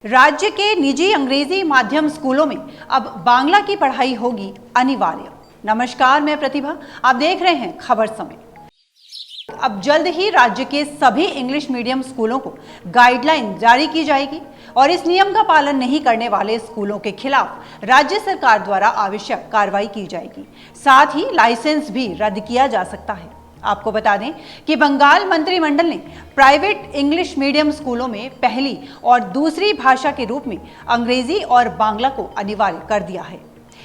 राज्य के निजी अंग्रेजी माध्यम स्कूलों में अब बांग्ला की पढ़ाई होगी अनिवार्य। नमस्कार, मैं प्रतिभा, आप देख रहे हैं खबर समय। अब जल्द ही राज्य के सभी इंग्लिश मीडियम स्कूलों को गाइडलाइन जारी की जाएगी और इस नियम का पालन नहीं करने वाले स्कूलों के खिलाफ राज्य सरकार द्वारा आवश्यक कार्रवाई की जाएगी। साथ ही लाइसेंस भी रद्द किया जा सकता है। आपको बता दें कि बंगाल मंत्रिमंडल ने प्राइवेट इंग्लिश मीडियम स्कूलों में पहली और दूसरी भाषा के रूप में अंग्रेजी और बांग्ला को अनिवार्य कर दिया है।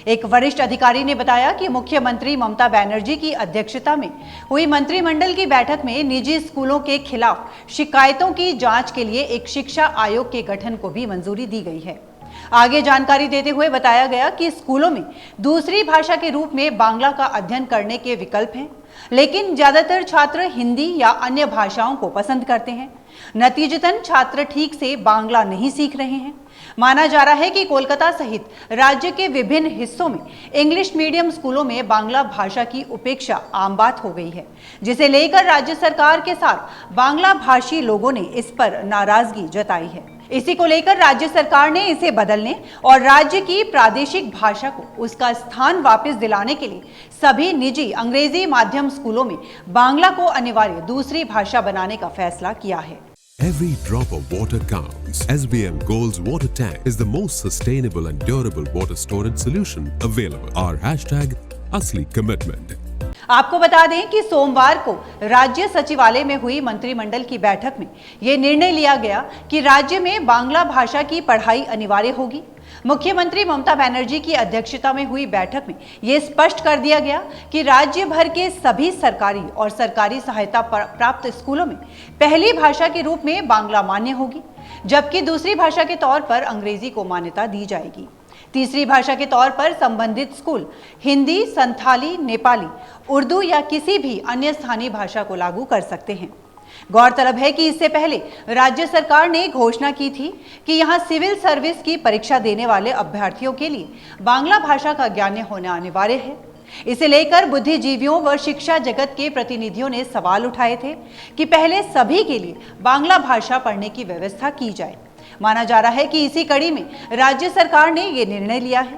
एक वरिष्ठ अधिकारी ने बताया कि मुख्यमंत्री ममता बनर्जी की अध्यक्षता में हुई मंत्रिमंडल की बैठक में निजी स्कूलों के खिलाफ शिकायतों की जांच के लिए एक शिक्षा आयोग के गठन को भी मंजूरी दी गई है। आगे जानकारी देते हुए बताया गया कि स्कूलों में दूसरी भाषा के रूप में बांग्ला का अध्ययन करने के विकल्प हैं, लेकिन ज्यादातर छात्र हिंदी या अन्य भाषाओं को पसंद करते हैं। नतीजतन छात्र ठीक से बांग्ला नहीं सीख रहे हैं। माना जा रहा है कि कोलकाता सहित राज्य के विभिन्न हिस्सों में इंग्लिश मीडियम स्कूलों में बांग्ला भाषा की उपेक्षा आम बात हो गई है, जिसे लेकर राज्य सरकार के साथ बांग्ला भाषी लोगों ने इस पर नाराजगी जताई है। इसी को लेकर राज्य सरकार ने इसे बदलने और राज्य की प्रादेशिक भाषा को उसका स्थान वापस दिलाने के लिए सभी निजी अंग्रेजी माध्यम स्कूलों में बांग्ला को अनिवार्य दूसरी भाषा बनाने का फैसला किया है। Every drop of water counts. SBM Gold's water tank is the most sustainable and durable water storage solution available. Our hashtag असली commitment. आपको बता दें कि सोमवार को राज्य सचिवालय में हुई मंत्रिमंडल की बैठक में यह निर्णय लिया गया कि राज्य में बांग्ला भाषा की पढ़ाई अनिवार्य होगी। मुख्यमंत्री ममता बनर्जी की अध्यक्षता में हुई बैठक में यह स्पष्ट कर दिया गया कि राज्य भर के सभी सरकारी और सरकारी सहायता प्राप्त स्कूलों में पहली भाषा के रूप में बांग्ला मान्य होगी, जबकि दूसरी भाषा के तौर पर अंग्रेजी को मान्यता दी जाएगी। तीसरी भाषा के तौर पर संबंधित स्कूल हिंदी, संथाली, नेपाली, उर्दू या किसी भी अन्य स्थानीय भाषा को लागू कर सकते हैं। गौरतलब है कि इससे पहले राज्य सरकार ने घोषणा की थी कि यहां सिविल सर्विस की परीक्षा देने वाले अभ्यर्थियों के लिए बांग्ला भाषा का ज्ञान होना अनिवार्य है। इसे लेकर बुद्धिजीवियों व शिक्षा जगत के प्रतिनिधियों ने सवाल उठाए थे कि पहले सभी के लिए बांग्ला भाषा पढ़ने की व्यवस्था की जाए। माना जा रहा है कि इसी कड़ी में राज्य सरकार ने यह निर्णय लिया है।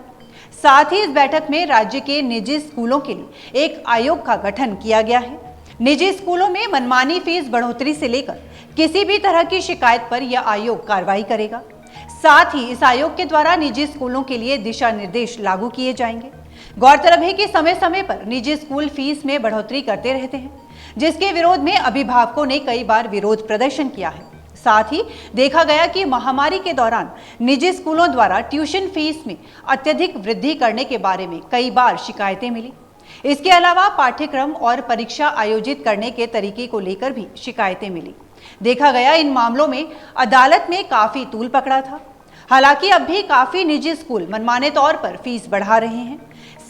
साथ ही इस बैठक में राज्य के निजी स्कूलों के लिए एक आयोग का गठन किया गया है। निजी स्कूलों में मनमानी फीस बढ़ोतरी से लेकर किसी भी तरह की शिकायत पर यह आयोग कार्रवाई करेगा। साथ ही इस आयोग के द्वारा निजी स्कूलों के लिए दिशा निर्देश लागू किए जाएंगे। गौरतलब है कि समय समय पर निजी स्कूल फीस में बढ़ोतरी करते रहते हैं, जिसके विरोध में अभिभावकों ने कई बार विरोध प्रदर्शन किया है। साथ ही देखा गया कि महामारी के दौरान निजी स्कूलों द्वारा ट्यूशन फीस में अत्यधिक वृद्धि करने के बारे में कई बार शिकायतें मिली। इसके अलावा पाठ्यक्रम और परीक्षा आयोजित करने के तरीके को लेकर भी शिकायतें मिली। देखा गया इन मामलों में अदालत में काफी तूल पकड़ा था। हालांकि अब भी काफी निजी स्कूल मनमाने तौर पर फीस बढ़ा रहे हैं।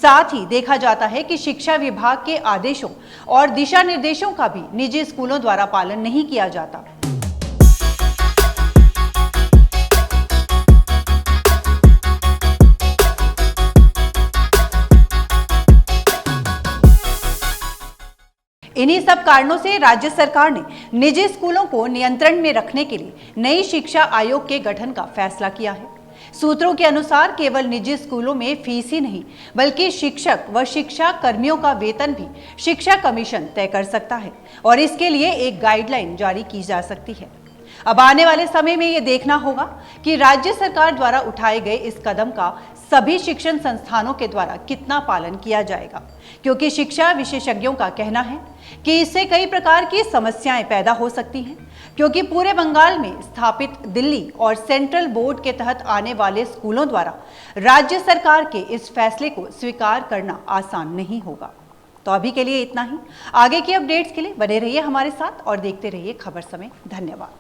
साथ ही देखा जाता है कि शिक्षा विभाग के आदेशों और दिशा निर्देशों का भी निजी स्कूलों द्वारा पालन नहीं किया जाता। इन्हीं सब कारणों से राज्य सरकार ने निजी स्कूलों को नियंत्रण में रखने के लिए नई शिक्षा आयोग के गठन का फैसला किया है। सूत्रों के अनुसार केवल निजी स्कूलों में फीस ही नहीं, बल्कि शिक्षक व शिक्षा कर्मियों का वेतन भी शिक्षा कमीशन तय कर सकता है और इसके लिए एक गाइडलाइन जारी की जा सकती है। अब आने वाले समय में ये देखना होगा कि राज्य सरकार द्वारा उठाए गए इस कदम का सभी शिक्षण संस्थानों के द्वारा कितना पालन किया जाएगा, क्योंकि शिक्षा विशेषज्ञों का कहना है कि इससे कई प्रकार की समस्याएं पैदा हो सकती हैं, क्योंकि पूरे बंगाल में स्थापित दिल्ली और सेंट्रल बोर्ड के तहत आने वाले स्कूलों द्वारा राज्य सरकार के इस फैसले को स्वीकार करना आसान नहीं होगा। तो अभी के लिए इतना ही। आगे की अपडेट्स के लिए बने रहिए हमारे साथ और देखते रहिए खबर समय। धन्यवाद।